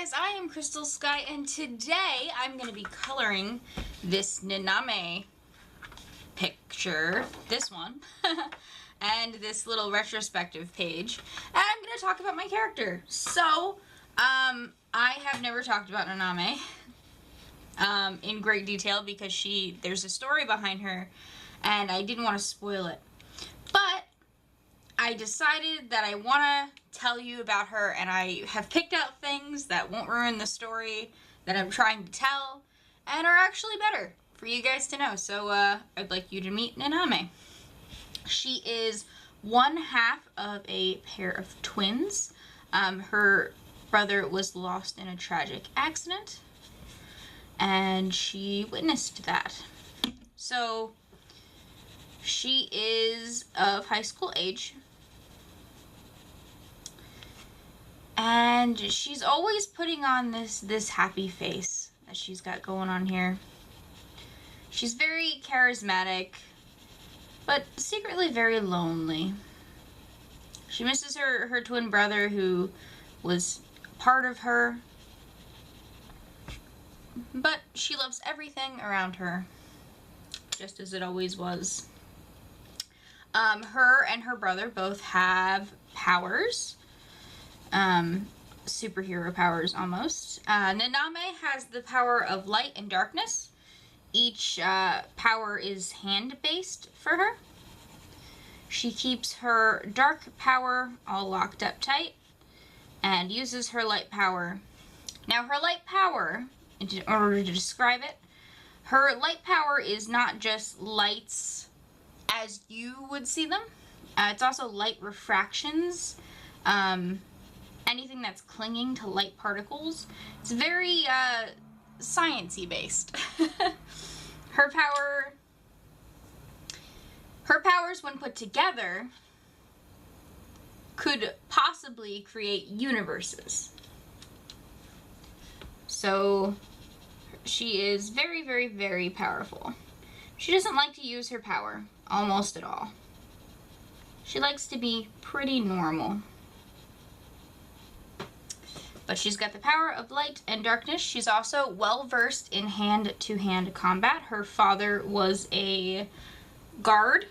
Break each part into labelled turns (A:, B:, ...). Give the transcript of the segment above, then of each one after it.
A: guys, I am Crystal Sky, and today I'm going to be coloring this naname picture, this one, and this little retrospective page, and I'm going to talk about my character. So, I have never talked about naname in great detail because there's a story behind her, and I didn't want to spoil it. But I decided that I want to tell you about her, and I have picked out things that won't ruin the story that I'm trying to tell and are actually better for you guys to know. So I'd like you to meet Naname. She is one half of a pair of twins. Her brother was lost in a tragic accident, and she witnessed that. So she is of high school age. And she's always putting on this happy face that she's got going on here. She's very charismatic, but secretly very lonely. She misses her twin brother who was part of her, but she loves everything around her, just as it always was. Her and her brother both have powers. Superhero powers almost. Naname has the power of light and darkness. Each power is hand-based for her. She keeps her dark power all locked up tight and uses her light power. Now her light power, in order to describe it, her light power is not just lights as you would see them. It's also light refractions. Anything that's clinging to light particles. It's very science-y based. Her powers, when put together, could possibly create universes. So she is very, very, very powerful. She doesn't like to use her power almost at all. She likes to be pretty normal. But she's got the power of light and darkness. She's also well-versed in hand-to-hand combat. Her father was a guard.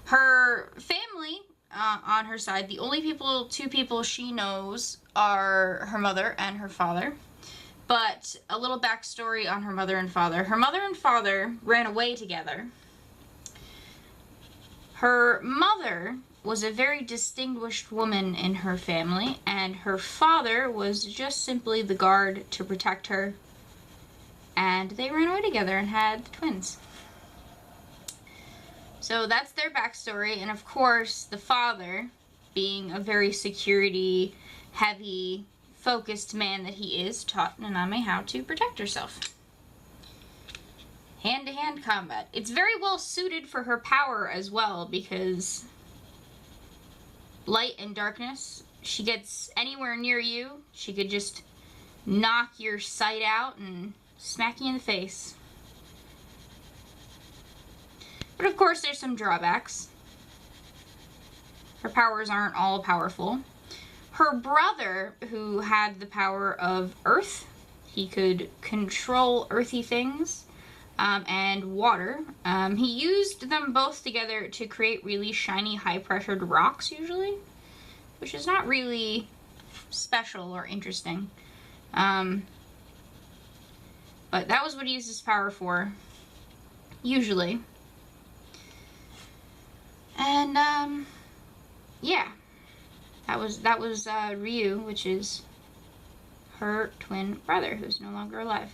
A: Her family, on her side, the only two people she knows are her mother and her father. But a little backstory on her mother and father. Her mother and father ran away together. Her mother was a very distinguished woman in her family, and her father was just simply the guard to protect her, and they ran away together and had twins. So that's their backstory, and of course the father, being a very security heavy focused man that he is, taught Naname how to protect herself. Hand-to-hand combat. It's very well suited for her power as well, because light and darkness, she gets anywhere near you, she could just knock your sight out and smack you in the face. But of course there's some drawbacks. Her powers aren't all powerful. Her brother, who had the power of earth, he could control earthy things, and water. He used them both together to create really shiny, high-pressured rocks, usually, which is not really special or interesting. But that was what he used his power for, usually. And, yeah. That was Ryu, which is her twin brother, who's no longer alive.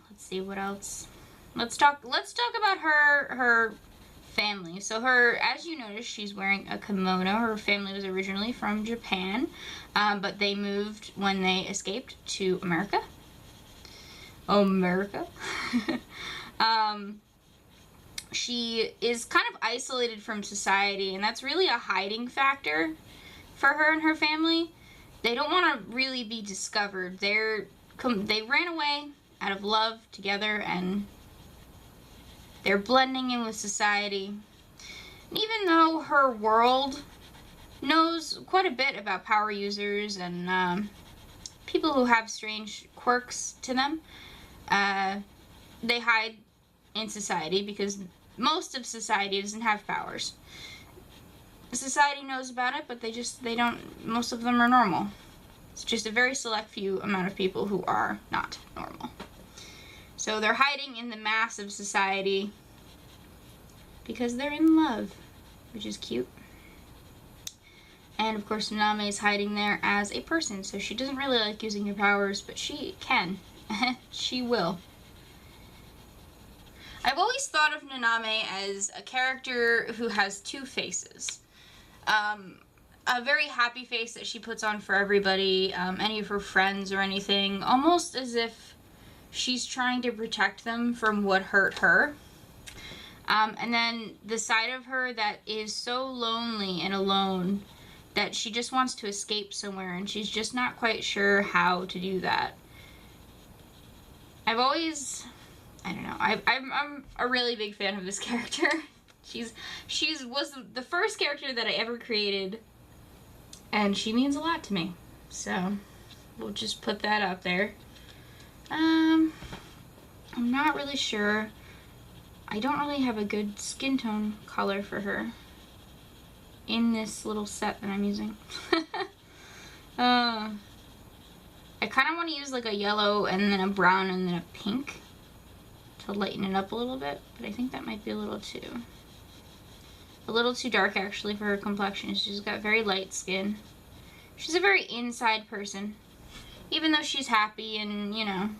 A: Let's see what else. Let's talk about her family. So as you notice, she's wearing a kimono. Her family was originally from Japan, but they moved when they escaped to America. She is kind of isolated from society, and that's really a hiding factor for her and her family. They don't want to really be discovered. They ran away out of love together, and they're blending in with society. And even though her world knows quite a bit about power users and people who have strange quirks to them. They hide in society because most of society doesn't have powers. Society knows about it, but they don't, most of them are normal. It's just a very select few amount of people who are not normal. So they're hiding in the mass of society because they're in love, which is cute. And of course, Naname is hiding there as a person, so she doesn't really like using her powers, but she can. She will. I've always thought of Naname as a character who has two faces. A very happy face that she puts on for everybody, any of her friends or anything, almost as if she's trying to protect them from what hurt her. And then the side of her that is so lonely and alone that she just wants to escape somewhere and she's just not quite sure how to do that. I've always, I don't know, I'm a really big fan of this character. She was the first character that I ever created, and she means a lot to me. So we'll just put that out there. I'm not really sure. I don't really have a good skin tone color for her in this little set that I'm using. I kind of want to use like a yellow and then a brown and then a pink to lighten it up a little bit, but I think that might be a little too dark actually for her complexion. She's got very light skin. She's a very inside person, even though she's happy and, you know,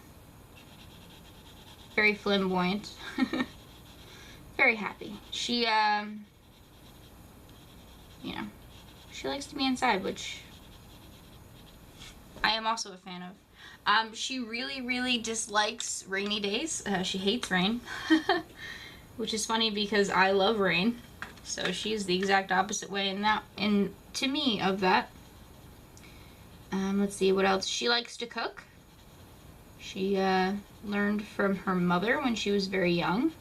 A: very flamboyant. Very happy. She, you know, she likes to be inside, which I am also a fan of. She really dislikes rainy days. She hates rain, which is funny because I love rain. So she's the exact opposite way to me of that. Let's see what else. She likes to cook. She learned from her mother when she was very young.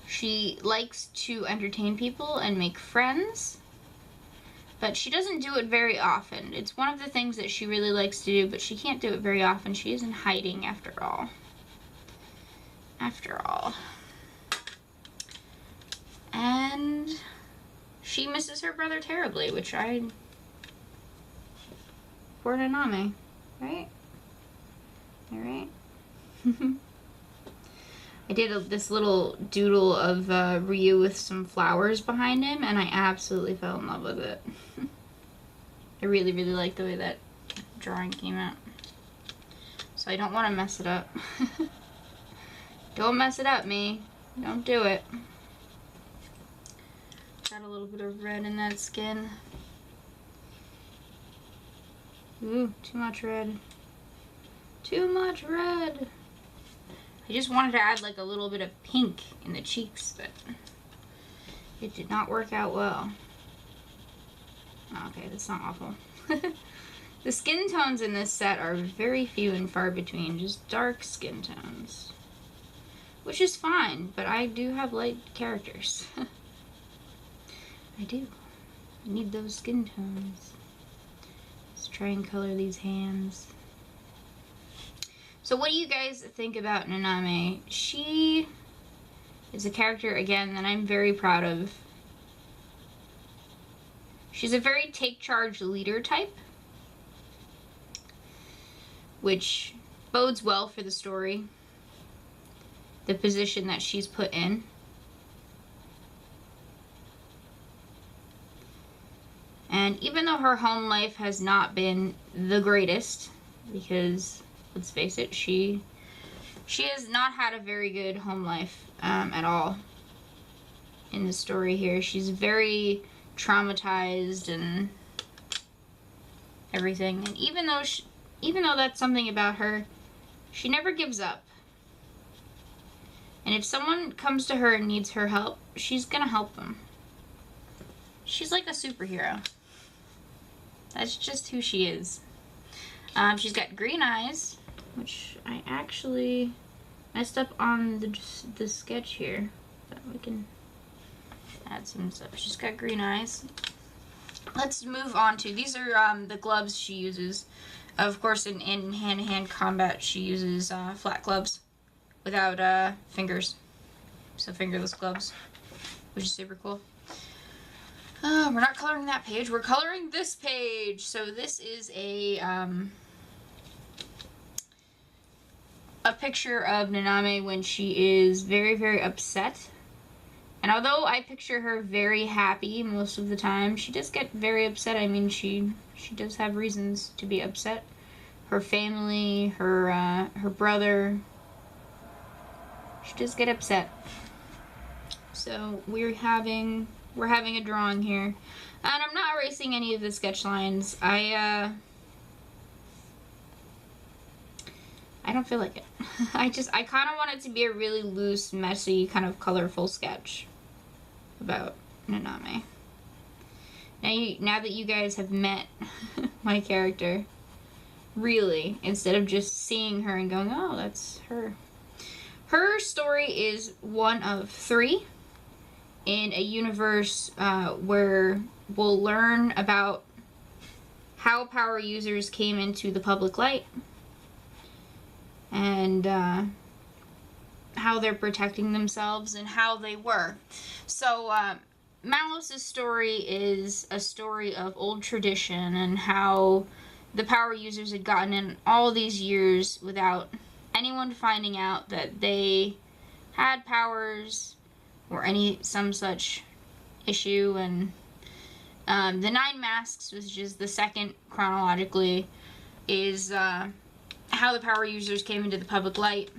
A: She likes to entertain people and make friends, but she doesn't do it very often. It's one of the things that she really likes to do, but she can't do it very often. She is in hiding after all. And she misses her brother terribly, which poor Naname, right? Alright. I did this little doodle of Ryu with some flowers behind him, and I absolutely fell in love with it. I really like the way that drawing came out. So I don't want to mess it up. Don't mess it up, me. Don't do it. Got a little bit of red in that skin. Ooh, too much red. Too much red. I just wanted to add like a little bit of pink in the cheeks, but it did not work out well. Okay, that's not awful. The skin tones in this set are very few and far between, just dark skin tones. Which is fine, but I do have light characters. I do. I need those skin tones. Let's try and color these hands. So what do you guys think about Naname? She is a character, again, that I'm very proud of. She's a very take charge leader type, which bodes well for the story, the position that she's put in. And even though her home life has not been the greatest, because let's face it, she has not had a very good home life at all in the story here. She's very traumatized and everything. And even though that's something about her, she never gives up. And if someone comes to her and needs her help, she's gonna help them. She's like a superhero. That's just who she is. She's got green eyes, which I actually messed up on the sketch here. But we can add some stuff. She's got green eyes. Let's move on to, these are the gloves she uses. Of course, in hand-to-hand combat, she uses flat gloves without fingers. So fingerless gloves, which is super cool. We're not coloring that page, we're coloring this page. So this is a picture of Naname when she is very, very upset. And although I picture her very happy most of the time, she does get very upset. I mean, she does have reasons to be upset. Her family, her brother, she does get upset. So we're having a drawing here. And I'm not erasing any of the sketch lines. I don't feel like it. I kind of want it to be a really loose, messy, kind of colorful sketch about Naname. Now that you guys have met my character, really, instead of just seeing her and going, oh, that's her. Her story is one of 3 in a universe where we'll learn about how power users came into the public light and how they're protecting themselves and how they were. So Malos' story is a story of old tradition and how the power users had gotten in all these years without anyone finding out that they had powers or some such issue. And the 9 Masks, which is the second chronologically, is how the power users came into the public light.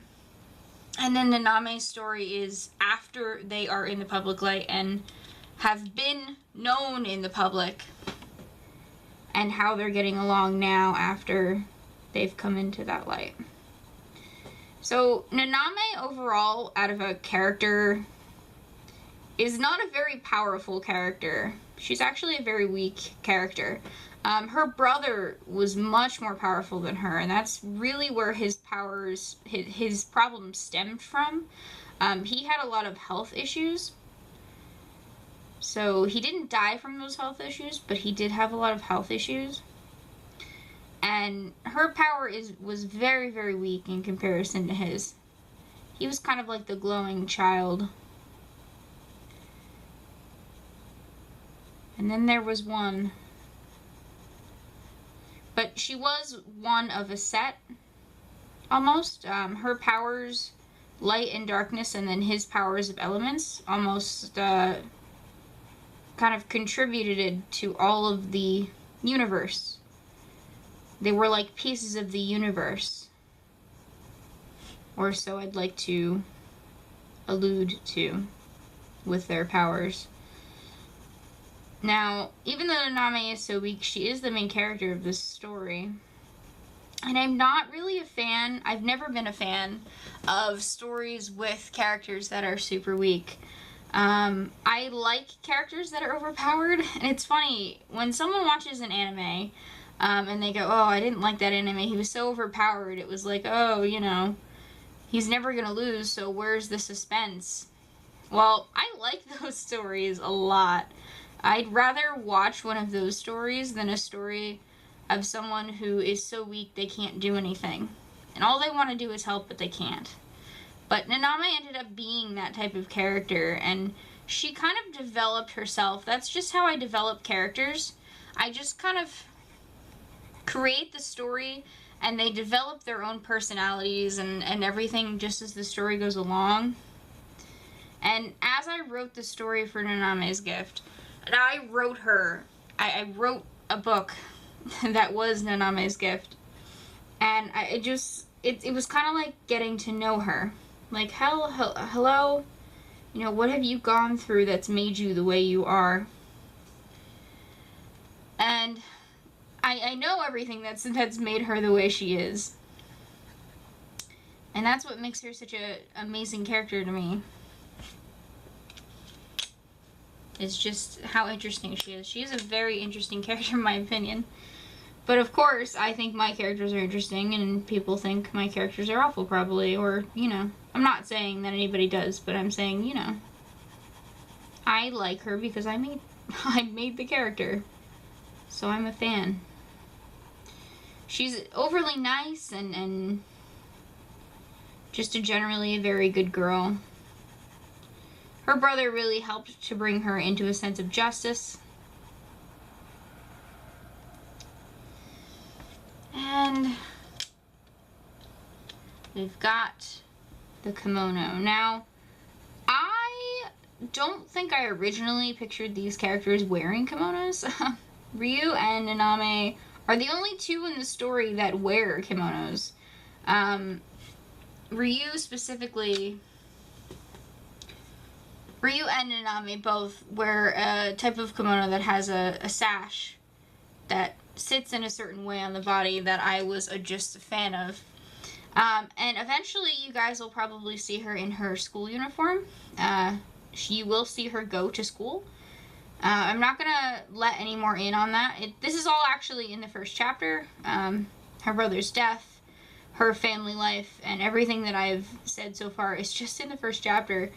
A: And then Naname's story is after they are in the public light and have been known in the public, and how they're getting along now after they've come into that light. So Naname overall, out of a character, is not a very powerful character. She's actually a very weak character. Her brother was much more powerful than her, and that's really where his powers, his problems stemmed from. He had a lot of health issues. So he didn't die from those health issues, but he did have a lot of health issues. And her power was very, very weak in comparison to his. He was kind of like the glowing child. And then there was one. But she was one of a set, almost. Her powers, light and darkness, and then his powers of elements, almost kind of contributed to all of the universe. They were like pieces of the universe. Or so I'd like to allude to with their powers. Now, even though Naname is so weak, she is the main character of this story. And I'm not really a fan, I've never been a fan of stories with characters that are super weak. I like characters that are overpowered, and it's funny, when someone watches an anime, and they go, oh, I didn't like that anime, he was so overpowered, it was like, oh, you know, he's never gonna lose, so where's the suspense? Well, I like those stories a lot. I'd rather watch one of those stories than a story of someone who is so weak they can't do anything. And all they want to do is help, but they can't. But Naname ended up being that type of character, and she kind of developed herself. That's just how I develop characters. I just kind of create the story, and they develop their own personalities and everything just as the story goes along. And as I wrote the story for Naname's Gift, and I wrote her, I wrote a book that was Naname's Gift, and it was kind of like getting to know her. Like, hello, you know, what have you gone through that's made you the way you are? And I know everything that's made her the way she is. And that's what makes her such an amazing character to me. It's just how interesting she is. She is a very interesting character in my opinion. But of course, I think my characters are interesting, and people think my characters are awful probably, or, you know. I'm not saying that anybody does, but I'm saying, you know. I like her because I made the character. So I'm a fan. She's overly nice and just a generally very good girl. Her brother really helped to bring her into a sense of justice. And we've got the kimono. Now, I don't think I originally pictured these characters wearing kimonos. Ryu and Naname are the only two in the story that wear kimonos. Ryu specifically, Ryu and Naname both wear a type of kimono that has a sash that sits in a certain way on the body that I was just a fan of. And eventually you guys will probably see her in her school uniform. You will see her go to school. I'm not going to let any more in on that. This is all actually in the first chapter. Her brother's death, her family life, and everything that I've said so far is just in the first chapter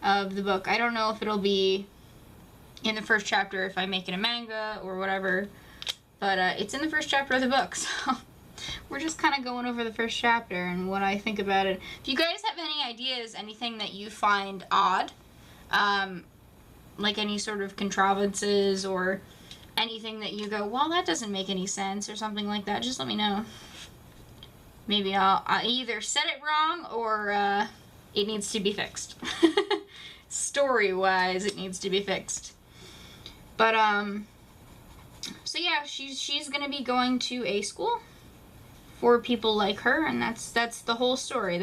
A: of the book. I don't know if it'll be in the first chapter if I make it a manga or whatever, but it's in the first chapter of the book, so we're just kind of going over the first chapter and what I think about it. If you guys have any ideas, anything that you find odd, like any sort of contrivances or anything that you go, well, that doesn't make any sense or something like that, just let me know. Maybe I'll either said it wrong or it needs to be fixed. Story-wise, it needs to be fixed. But, so yeah, she's gonna be going to a school for people like her, and that's the whole story.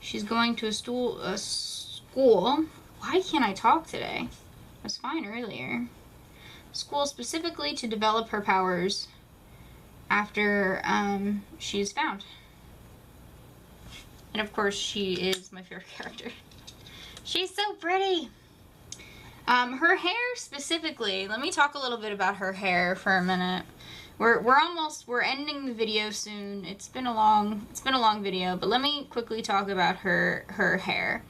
A: She's going to a school. Why can't I talk today? I was fine earlier. School specifically to develop her powers after she's found. And of course, she is my favorite character. She's so pretty. Her hair specifically, let me talk a little bit about her hair for a minute. We're ending the video soon. It's been a long video, but let me quickly talk about her hair.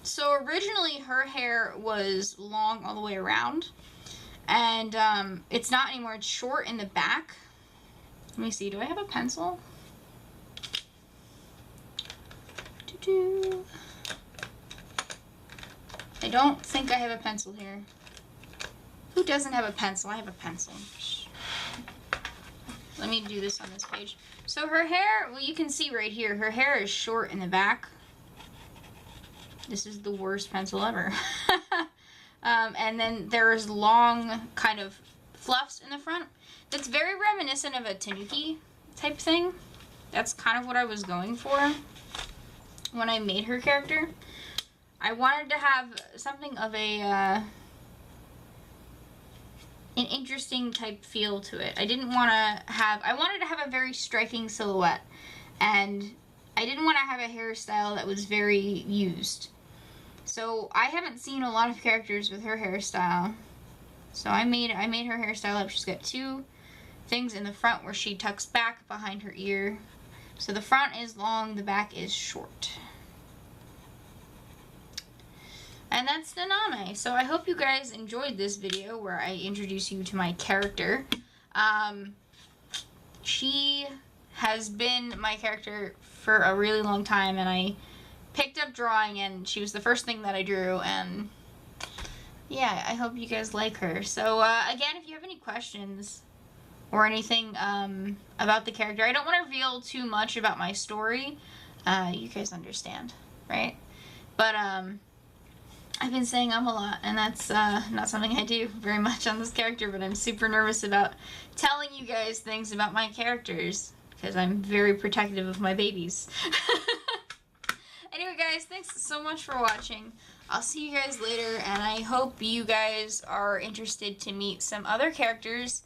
A: So originally her hair was long all the way around, and it's not anymore. It's short in the back. Let me see, do I have a pencil? I don't think I have a pencil here. Who doesn't have a pencil? I have a pencil. Let me do this on this page. So her hair, well, you can see right here, her hair is short in the back. This is the worst pencil ever. And then there's long kind of fluffs in the front. That's very reminiscent of a tanuki type thing. That's kind of what I was going for when I made her character. I wanted to have something of an interesting type feel to it. I wanted to have a very striking silhouette, and I didn't want to have a hairstyle that was very used. So I haven't seen a lot of characters with her hairstyle. So I made her hairstyle up. She's got two things in the front where she tucks back behind her ear. So the front is long, the back is short. And that's Naname. So I hope you guys enjoyed this video where I introduce you to my character. She has been my character for a really long time, and I picked up drawing and she was the first thing that I drew, and yeah, I hope you guys like her. So again, if you have any questions or anything about the character, I don't want to reveal too much about my story. You guys understand, right? But I've been saying a lot, and that's not something I do very much on this character, but I'm super nervous about telling you guys things about my characters because I'm very protective of my babies. Anyway, guys, thanks so much for watching. I'll see you guys later, and I hope you guys are interested to meet some other characters.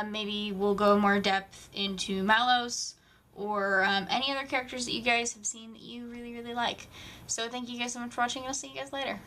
A: Maybe we'll go more depth into Malos or any other characters that you guys have seen that you really, really like. So thank you guys so much for watching, and I'll see you guys later.